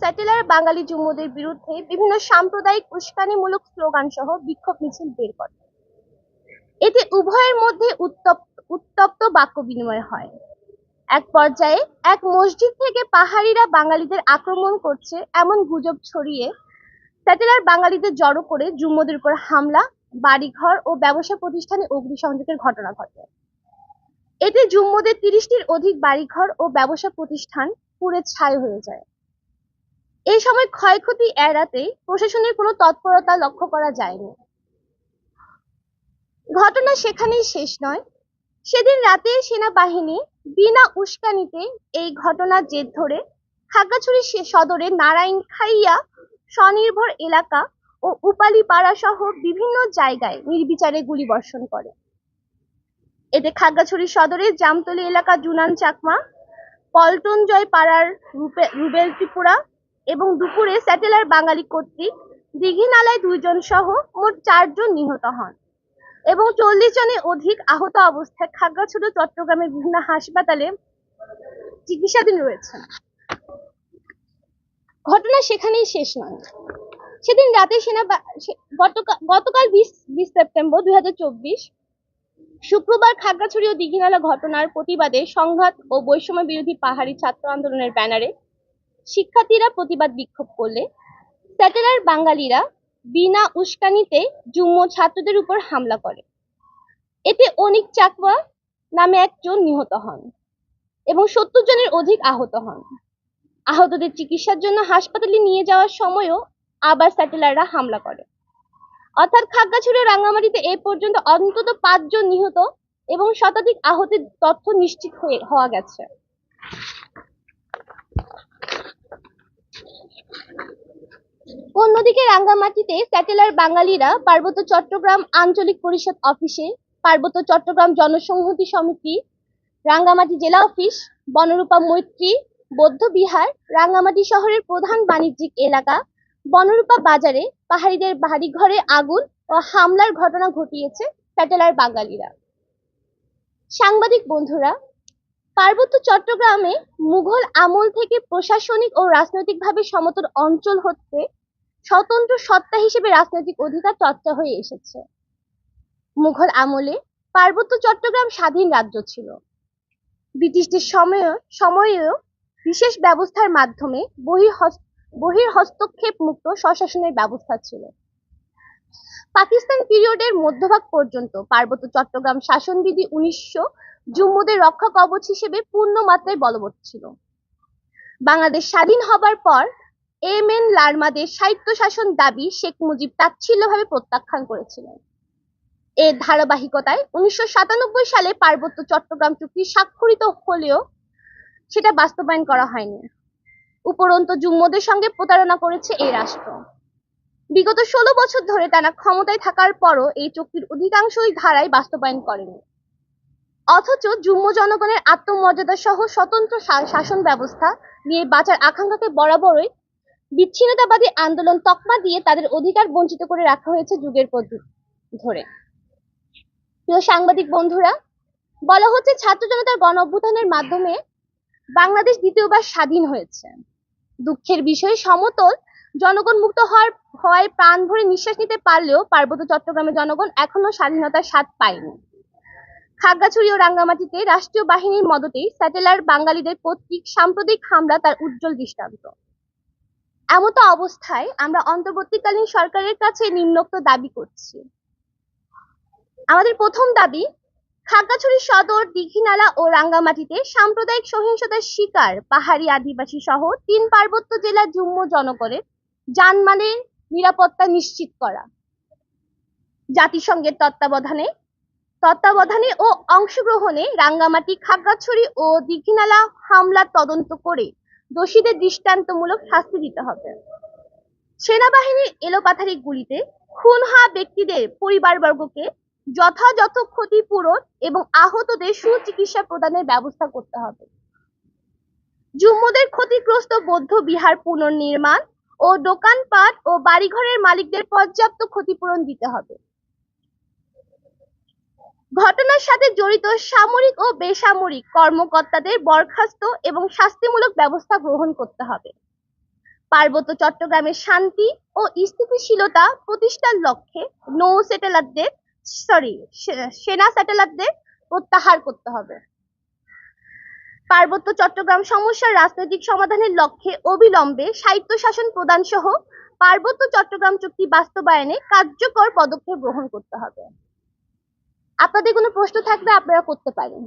Settler বাঙালি জুম্মুদের বিরুদ্ধে বিভিন্ন সাম্প্রদায়িক উস্কানিমূলক স্লোগান সহ বিক্ষোভ মিছিল বের করে। এতে উভয়ের মধ্যে উত্তপ্ত বাক্য বিনিময় হয়। এক পর্যায়ে এক মসজিদ থেকে পাহাড়িরা বাঙালিদের আক্রমণ করছে এমন গুজব ছড়িয়ে সেটেলার বাঙালিদের জড়ো করে জুম্মুদের উপর হামলা, বাড়িঘর ও ব্যবসা প্রতিষ্ঠানে অগ্নিসংযোগের ঘটনা ঘটে। এতে জুম্মুদের ৩০টির অধিক বাড়িঘর ও ব্যবসা প্রতিষ্ঠান পুড়ে ছাই হয়ে যায়। এই সময় ক্ষয়ক্ষতি এড়াতে প্রশাসনের কোনো তৎপরতা লক্ষ্য করা যায়নি। ঘটনা সেখানেই শেষ নয়। সেদিন রাতে সেনাবাহিনী বিনা উস্কানিতে এই ঘটনার জের ধরে খাগড়াছড়ি সদরের নারায়ণখাইয়া স্বনির্ভর এলাকা ও উপালিপাড়া সহ বিভিন্ন জায়গায় নির্বিচারে গুলিবর্ষণ করে। এতে খাগড়াছড়ি সদরের জামতলী এলাকা জুনান চাকমা, পল্টনজয় পাড়ার রুবেল ত্রিপুরা এবং দুপুরে সেটেলার বাঙালি কর্তৃক দীঘিনালায় 2 জন সহ মোট 4 জন নিহত হন এবং 40 জনের অধিক আহত অবস্থায় খাগড়াছড়ি চট্টগ্রামের বিভিন্ন হাসপাতালে চিকিৎসাধীন রয়েছেন। ঘটনা সেখানেই শেষ নয়। সেদিন রাতে গতকাল 20 সেপ্টেম্বর 2024 শুক্রবার খাগড়াছড়ি ও দীঘিনালা ঘটনার প্রতিবাদে সংঘাত ও বৈষম্য বিরোধী পাহাড়ি ছাত্র আন্দোলনের ব্যানারে শিক্ষার্থীরা প্রতিবাদ বিক্ষোভ করলে সেটেলার বাঙালিরা বিনা উস্কানিতে জুম্ম ছাত্রদের উপর হামলা করে। এতে অনিক চাকমা নামে একজন নিহত হন এবং 70 জনের অধিক আহত হন। আহতদের চিকিৎসার জন্য হাসপাতালে নিয়ে যাওয়ার সময়ও আবার সেটেলাররা হামলা করে। অর্থাৎ খাগড়াছড়ি ও রাঙ্গামাটিতে এ পর্যন্ত অন্তত 5 জন নিহত এবং শতাধিক আহতের তথ্য নিশ্চিত হওয়া গেছে। অন্যদিকে রাঙ্গামাটিতে সেটেলার বাঙালিরা পার্বত্য চট্টগ্রাম আঞ্চলিক পরিষদ অফিসে, পার্বত্য চট্টগ্রাম জনসংহতি সমিতি, রাঙ্গামাটি জেলা অফিস, বনরূপা মৈত্রী বৌদ্ধ বিহার, রাঙ্গামাটি শহরের প্রধান বাণিজ্যিক এলাকা বনরূপা বাজারে পাহাড়িদের বাড়িঘরে আগুন ও হামলার ঘটনা ঘটিয়েছে সেটেলার বাঙালিরা। সাংবাদিক বন্ধুরা, পার্বত্য চট্টগ্রামে মুঘল আমল থেকে প্রশাসনিক ও রাজনৈতিকভাবে সমতল অঞ্চল হতে স্বতন্ত্র সত্তা হিসেবে রাজনৈতিক অধিকার চর্চা হয়ে এসেছে। মুঘল আমলে পার্বত্য চট্টগ্রাম স্বাধীন রাজ্য ছিল। ব্রিটিশদের সময়েও বিশেষ ব্যবস্থার মাধ্যমে বহির হস্তক্ষেপ মুক্ত স্বশাসনের ব্যবস্থা ছিল। পাকিস্তান পিরিয়ডের মধ্যভাগ পর্যন্ত পার্বত্য চট্টগ্রাম শাসনবিধি 1900 জুম্মুদের রক্ষা কবচ হিসেবে পূর্ণ মাত্রায় বলবৎ ছিল। বাংলাদেশ স্বাধীন হবার পর এম.এন. লারমাদের স্বায়ত্তশাসন দাবি শেখ মুজিব তাচ্ছিল্যভাবে প্রত্যাখ্যান করেছিলেন। এর ধারাবাহিকতায় 1997 সালে পার্বত্য চট্টগ্রাম চুক্তি স্বাক্ষরিত হলেও সেটা বাস্তবায়ন করা হয়নি। উপরন্তু জুম্মুদের সঙ্গে প্রতারণা করেছে এই রাষ্ট্র। বিগত 16 বছর ধরে টানা ক্ষমতায় থাকার পরও এই চুক্তির অধিকাংশই ধারায় বাস্তবায়ন করেনি। অথচ জুম্মু জনগণের আত্মমর্যাদা সহ স্বতন্ত্র শাসন ব্যবস্থা নিয়ে বাঁচার আকাঙ্ক্ষাকে বরাবরই বিচ্ছিন্নতাবাদী আন্দোলন তকমা দিয়ে তাদের অধিকার বঞ্চিত করে রাখা হয়েছে যুগের পর যুগ ধরে। প্রিয় সাংবাদিক বন্ধুরা, বলা হচ্ছে ছাত্র জনতার গণ অভ্যুত্থানের মাধ্যমে বাংলাদেশ দ্বিতীয়বার স্বাধীন হয়েছে। দুঃখের বিষয়, সমতল জনগণ মুক্ত হওয়ায় প্রাণ ভরে নিঃশ্বাস নিতে পারলেও পার্বত্য চট্টগ্রামের জনগণ এখনো স্বাধীনতার স্বাদ পায়নি। খাগড়াছড়ি ও রাঙ্গামাটিতে রাষ্ট্রীয় বাহিনীর মদতে সেটেলার বাঙালিদের কর্তৃক সাম্প্রতিক হামলা তার উজ্জ্বল দৃষ্টান্ত। এমতো অবস্থায় আমরা অন্তর্বর্তীকালীন সরকারের কাছে নিম্নোক্ত দাবি করছি। আমাদের প্রথম দাবি, খাগড়াছড়ি সদর, দীঘিনালা ও রাঙ্গামাটিতে সাম্প্রদায়িক সহিংসতার শিকার পাহাড়ি আদিবাসী সহ 3 পার্বত্য জেলা জুম্ম জনগণের জানমালের নিরাপত্তা নিশ্চিত করা। জাতিসংঘের তত্ত্বাবধানে ও অংশগ্রহণে রাঙ্গামাটি, খাগড়াছড়ি ও দীঘিনালা হামলার তদন্ত করে দোষীদের দৃষ্টান্তমূলক শাস্তি দিতে হবে। সেনাবাহিনীর এলোপাথারি গুলিতে খুন হওয়া ব্যক্তিদের পরিবারবর্গকে যথাযথ ক্ষতিপূরণ এবং আহতদের সুচিকিৎসা প্রদানের ব্যবস্থা করতে হবে। জুম্মুদের ক্ষতিগ্রস্ত বৌদ্ধ বিহার পুনর্নির্মাণ ও দোকানপাট ও বাড়িঘরের মালিকদের পর্যাপ্ত ক্ষতিপূরণ দিতে হবে। ঘটনার সাথে জড়িত সামরিক ও বেসামরিক কর্মকর্তাদের বরখাস্ত এবং শাস্তিমূলক ব্যবস্থা গ্রহণ করতে হবে। পার্বত্য চট্টগ্রামের শান্তি ও স্থিতিশীলতা প্রতিষ্ঠার লক্ষ্যে নৌ স্যাটেলাইটদের সেনা স্যাটেলাইটদের প্রত্যাহার করতে হবে। পার্বত্য চট্টগ্রাম সমস্যার রাজনৈতিক সমাধানের লক্ষ্যে অবিলম্বে স্বায়ত্তশাসন প্রদান সহ পার্বত্য চট্টগ্রাম চুক্তি বাস্তবায়নে কার্যকর পদক্ষেপ গ্রহণ করতে হবে। আপনাদের কোনো প্রশ্ন থাকলে আপনারা করতে পারেন।